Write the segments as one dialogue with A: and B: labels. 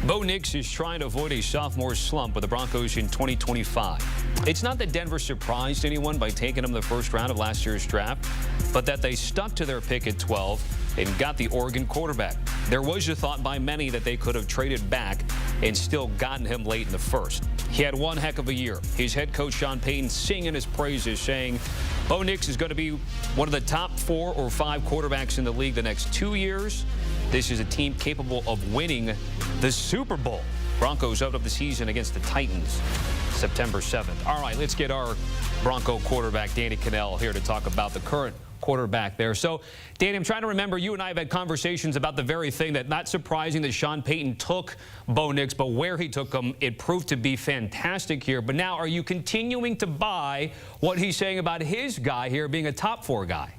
A: Bo Nicks is trying to avoid a sophomore slump with the Broncos in 2025. It's not that Denver surprised anyone by taking him the first round of last year's draft, but that they stuck to their pick at 12 and got the Oregon quarterback. There was a thought by many that they could have traded back and still gotten him late in the first. He had one heck of a year. His head coach, Sean Payton, singing his praises, saying Bo Nicks is going to be one of the top 4 or 5 quarterbacks in the league the next 2 years. This is a team capable of winning the Super Bowl. Broncos opened up the season against the Titans September 7th. All right, let's get our Bronco quarterback, Danny Kanell, here to talk about the current quarterback there. So, Danny, I'm trying to remember, you and I have had conversations about the very thing that, not surprising that Sean Payton took Bo Nicks, but where he took him, it proved to be fantastic here. But now, are you continuing to buy what he's saying about his guy here being a top 4 guy?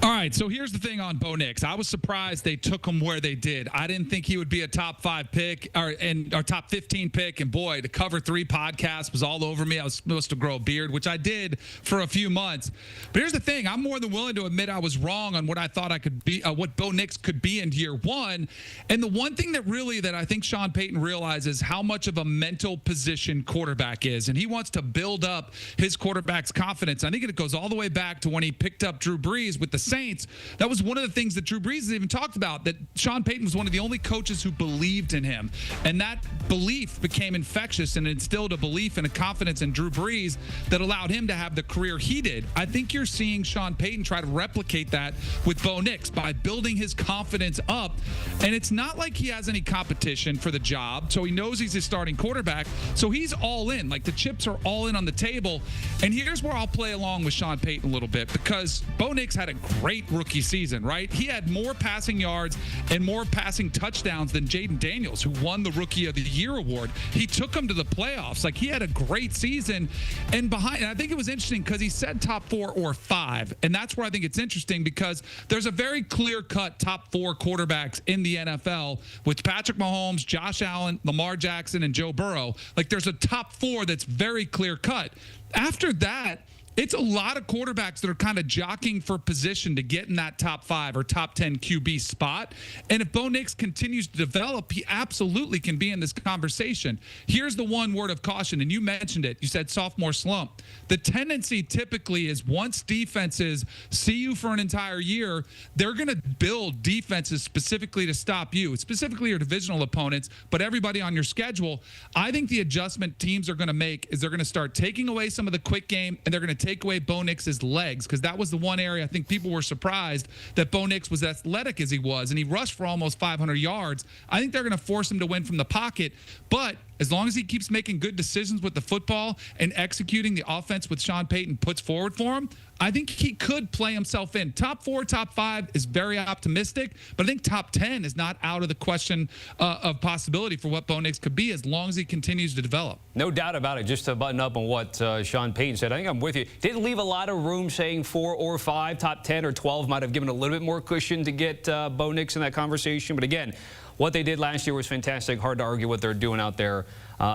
B: All right, so here's the thing on Bo Nicks. I was surprised they took him where they did. I didn't think he would be a top 5 pick or top 15 pick. And boy, the Cover 3 podcast was all over me. I was supposed to grow a beard, which I did for a few months. But here's the thing: I'm more than willing to admit I was wrong on what I thought I could be, what Bo Nicks could be in year 1. And the one thing that I think Sean Payton realizes how much of a mental position quarterback is, and he wants to build up his quarterback's confidence. I think it goes all the way back to when he picked up Drew Brees with the Saints. That was one of the things that Drew Brees has even talked about, that Sean Payton was one of the only coaches who believed in him. And that belief became infectious and instilled a belief and a confidence in Drew Brees that allowed him to have the career he did. I think you're seeing Sean Payton try to replicate that with Bo Nicks by building his confidence up. And it's not like he has any competition for the job, so he knows he's his starting quarterback. So he's all in. Like, the chips are all in on the table. And here's where I'll play along with Sean Payton a little bit, because Bo Nicks had a great rookie season, right? He had more passing yards and more passing touchdowns than Jaden Daniels, who won the Rookie of the Year award. He took him to the playoffs. Like, he had a great season. And I think it was interesting because he said top 4 or 5. And that's where I think it's interesting, because there's a very clear-cut top 4 quarterbacks in the NFL with Patrick Mahomes, Josh Allen, Lamar Jackson, and Joe Burrow. Like, there's a top 4 that's very clear-cut. After that, it's a lot of quarterbacks that are kind of jockeying for position to get in that top 5 or top 10 QB spot. And if Bo Nicks continues to develop, he absolutely can be in this conversation. Here's the one word of caution, and you mentioned it. You said sophomore slump. The tendency typically is, once defenses see you for an entire year, they're going to build defenses specifically to stop you, specifically your divisional opponents, but everybody on your schedule. I think the adjustment teams are going to make is they're going to start taking away some of the quick game, and they're going to take away Bo Nicks' legs, because that was the one area I think people were surprised that Bo Nicks was as athletic as he was, and he rushed for almost 500 yards. I think they're going to force him to win from the pocket, but as long as he keeps making good decisions with the football and executing the offense with Sean Payton puts forward for him, I think he could play himself in. Top 4, top 5 is very optimistic, but I think top 10 is not out of the question of possibility for what Bo Nicks could be, as long as he continues to develop.
A: No doubt about it. Just to button up on what Sean Payton said, I think I'm with you. Didn't leave a lot of room saying 4 or 5. Top 10 or 12 might have given a little bit more cushion to get Bo Nicks in that conversation. But again, what they did last year was fantastic. Hard to argue what they're doing out there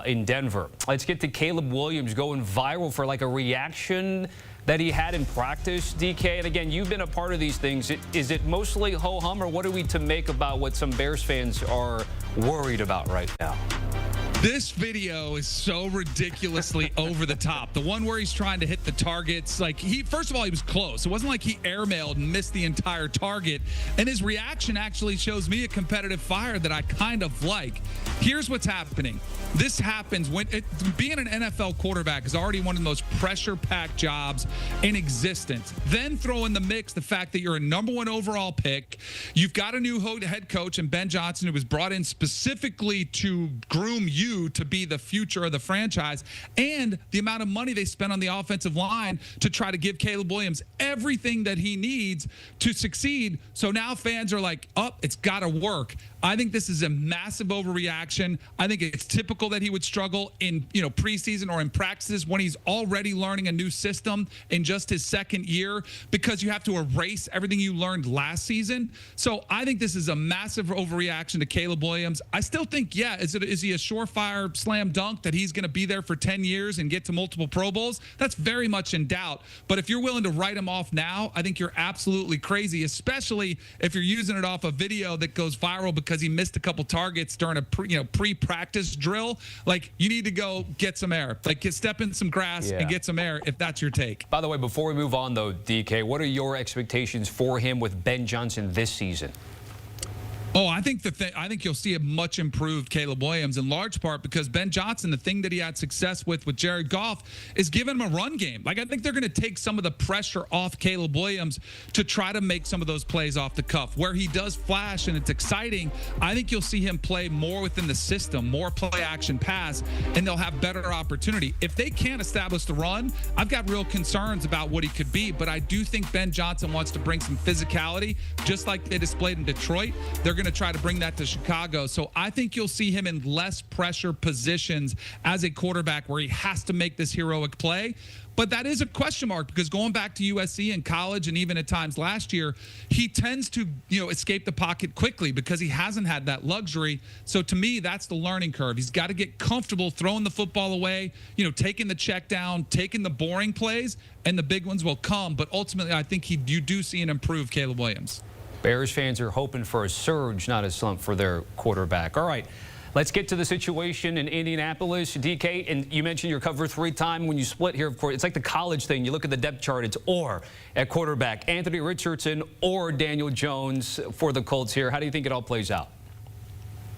A: in Denver. Let's get to Caleb Williams going viral for like a reaction that he had in practice, DK. And again, you've been a part of these things. Is it mostly ho-hum, or what are we to make about what some Bears fans are worried about right now?
B: This video is so ridiculously over the top. The one where he's trying to hit the targets, like, first of all, he was close. It wasn't like he airmailed and missed the entire target. And his reaction actually shows me a competitive fire that I kind of like. Here's what's happening. This happens when being an NFL quarterback is already one of the most pressure-packed jobs in existence. Then throw in the mix the fact that you're a #1 overall pick. You've got a new head coach in Ben Johnson, who was brought in specifically to groom you to be the future of the franchise, and the amount of money they spent on the offensive line to try to give Caleb Williams everything that he needs to succeed. So now fans are like, oh, it's got to work. I think this is a massive overreaction. I think it's typical that he would struggle in, preseason or in practices when he's already learning a new system in just his second year, because you have to erase everything you learned last season. So I think this is a massive overreaction to Caleb Williams. I still think, is he a surefire surefire slam dunk that he's going to be there for 10 years and get to multiple Pro Bowls, that's very much in doubt. But if you're willing to write him off now, I think you're absolutely crazy, especially if you're using it off a video that goes viral because he missed a couple targets during a pre-practice drill. Like, you need to go get some air. Like, step in some grass and get some air if that's your take.
A: By the way, before we move on, though, DK, what are your expectations for him with Ben Johnson this season?
B: Oh, I think you'll see a much improved Caleb Williams, in large part because Ben Johnson, the thing that he had success with Jared Goff, is giving him a run game. Like, I think they're going to take some of the pressure off Caleb Williams to try to make some of those plays off the cuff. Where he does flash and it's exciting, I think you'll see him play more within the system, more play action pass, and they'll have better opportunity. If they can't establish the run, I've got real concerns about what he could be, but I do think Ben Johnson wants to bring some physicality, just like they displayed in Detroit. They're going to try to bring that to Chicago. So I think you'll see him in less pressure positions as a quarterback where he has to make this heroic play. But that is a question mark because going back to USC in college and even at times last year, he tends to, escape the pocket quickly because he hasn't had that luxury. So to me, that's the learning curve. He's got to get comfortable throwing the football away, taking the check down, taking the boring plays, and the big ones will come. But ultimately, I think you do see an improved Caleb Williams.
A: Bears fans are hoping for a surge, not a slump for their quarterback. All right, let's get to the situation in Indianapolis. DK, and you mentioned your cover 3 time when you split here. Of course, it's like the college thing. You look at the depth chart, it's or at quarterback, Anthony Richardson or Daniel Jones for the Colts here. How do you think it all plays out?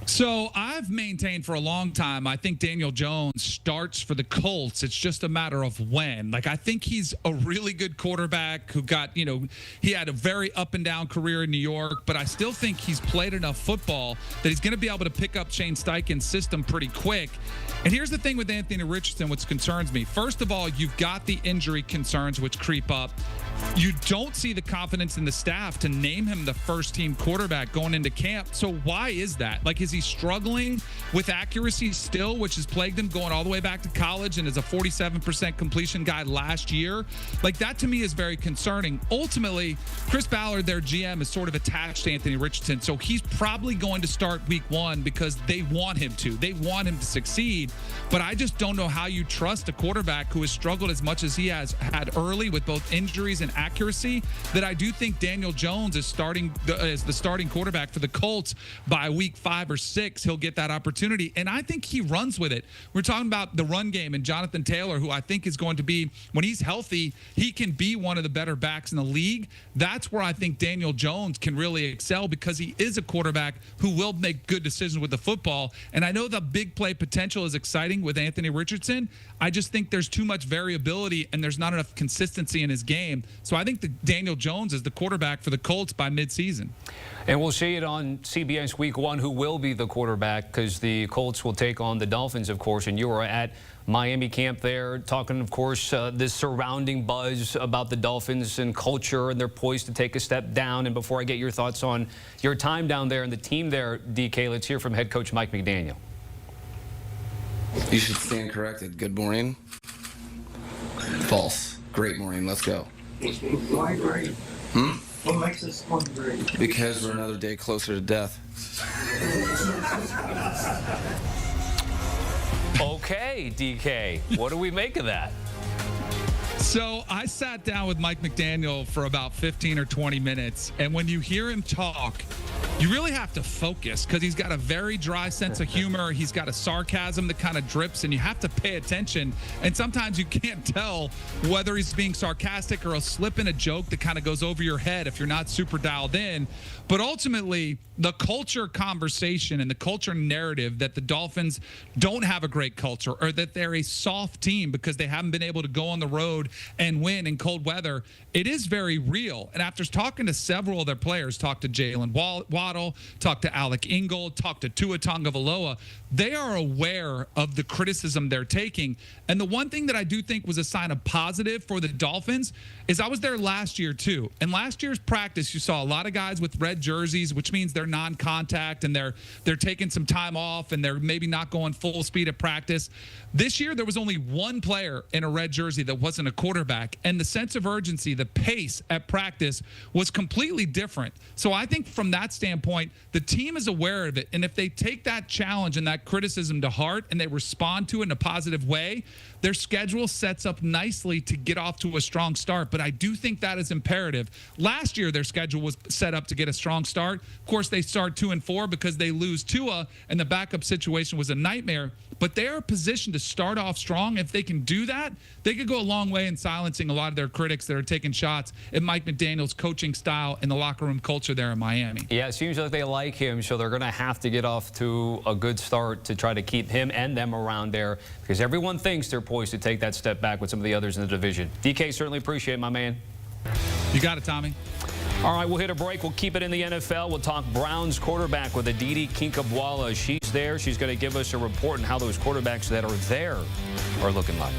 B: So I've maintained for a long time, I think Daniel Jones starts for the Colts. It's just a matter of when. Like, I think he's a really good quarterback who got, he had a very up and down career in New York, but I still think he's played enough football that he's going to be able to pick up Shane Steichen's system pretty quick. And here's the thing with Anthony Richardson, which concerns me. First of all, you've got the injury concerns which creep up. You don't see the confidence in the staff to name him the first-team quarterback going into camp. So why is that? Like, is he struggling with accuracy still, which has plagued him going all the way back to college and is a 47% completion guy last year? Like, that to me is very concerning. Ultimately, Chris Ballard, their GM, is sort of attached to Anthony Richardson. So he's probably going to start week 1 because they want him to. They want him to succeed. But I just don't know how you trust a quarterback who has struggled as much as he has had early with both injuries and accuracy, that I do think Daniel Jones is the starting quarterback for the Colts by week 5 or 6. He'll get that opportunity, and I think he runs with it. We're talking about the run game and Jonathan Taylor, who I think is going to be, when he's healthy, he can be one of the better backs in the league. That's where I think Daniel Jones can really excel because he is a quarterback who will make good decisions with the football. And I know the big play potential is exciting with Anthony Richardson. I just think there's too much variability and there's not enough consistency in his game. So I think Daniel Jones is the quarterback for the Colts by midseason.
A: And we'll see it on CBS Week 1 who will be the quarterback, because the Colts will take on the Dolphins, of course, and you were at Miami camp there talking, of course, this surrounding buzz about the Dolphins and culture, and they're poised to take a step down. And before I get your thoughts on your time down there and the team there, DK, let's hear from head coach Mike McDaniel.
C: You should stand corrected. Good morning. False. Great morning. Let's go.
D: Why great? What makes this one great?
C: Because we're another day closer to death.
A: Okay, DK, what do we make of that?
B: So I sat down with Mike McDaniel for about 15 or 20 minutes, and when you hear him talk, you really have to focus because he's got a very dry sense of humor. He's got a sarcasm that kind of drips, and you have to pay attention. And sometimes you can't tell whether he's being sarcastic or he'll slip in a joke that kind of goes over your head if you're not super dialed in. But ultimately, the culture conversation and the culture narrative that the Dolphins don't have a great culture, or that they're a soft team because they haven't been able to go on the road and win in cold weather, it is very real. And after talking to several of their players, talked to Jalen Waddle, talked to Alec Ingold, talked to Tua Tagovailoa, they are aware of the criticism they're taking. And the one thing that I do think was a sign of positive for the Dolphins is I was there last year too. And last year's practice, you saw a lot of guys with red jerseys, which means they're non-contact and they're taking some time off and they're maybe not going full speed at practice. This year, there was only one player in a red jersey that wasn't a quarterback, and the sense of urgency, the pace at practice was completely different. So I think from that standpoint, standpoint, the team is aware of it. And if they take that challenge and that criticism to heart and they respond to it in a positive way, their schedule sets up nicely to get off to a strong start. But I do think that is imperative. Last year, their schedule was set up to get a strong start. Of course, they start 2-4 because they lose Tua, and the backup situation was a nightmare. But they are positioned to start off strong. If they can do that, they could go a long way in silencing a lot of their critics that are taking shots at Mike McDaniel's coaching style and the locker room culture there in Miami.
A: Yeah, it seems like they like him, so they're going to have to get off to a good start to try to keep him and them around there, because everyone thinks they're poised to take that step back with some of the others in the division. DK, certainly appreciate it, my man.
B: You got it, Tommy.
A: All right, we'll hit a break. We'll keep it in the NFL. We'll talk Browns quarterback with Aditi Kinkhabwala. She's there. She's going to give us a report on how those quarterbacks that are there are looking like.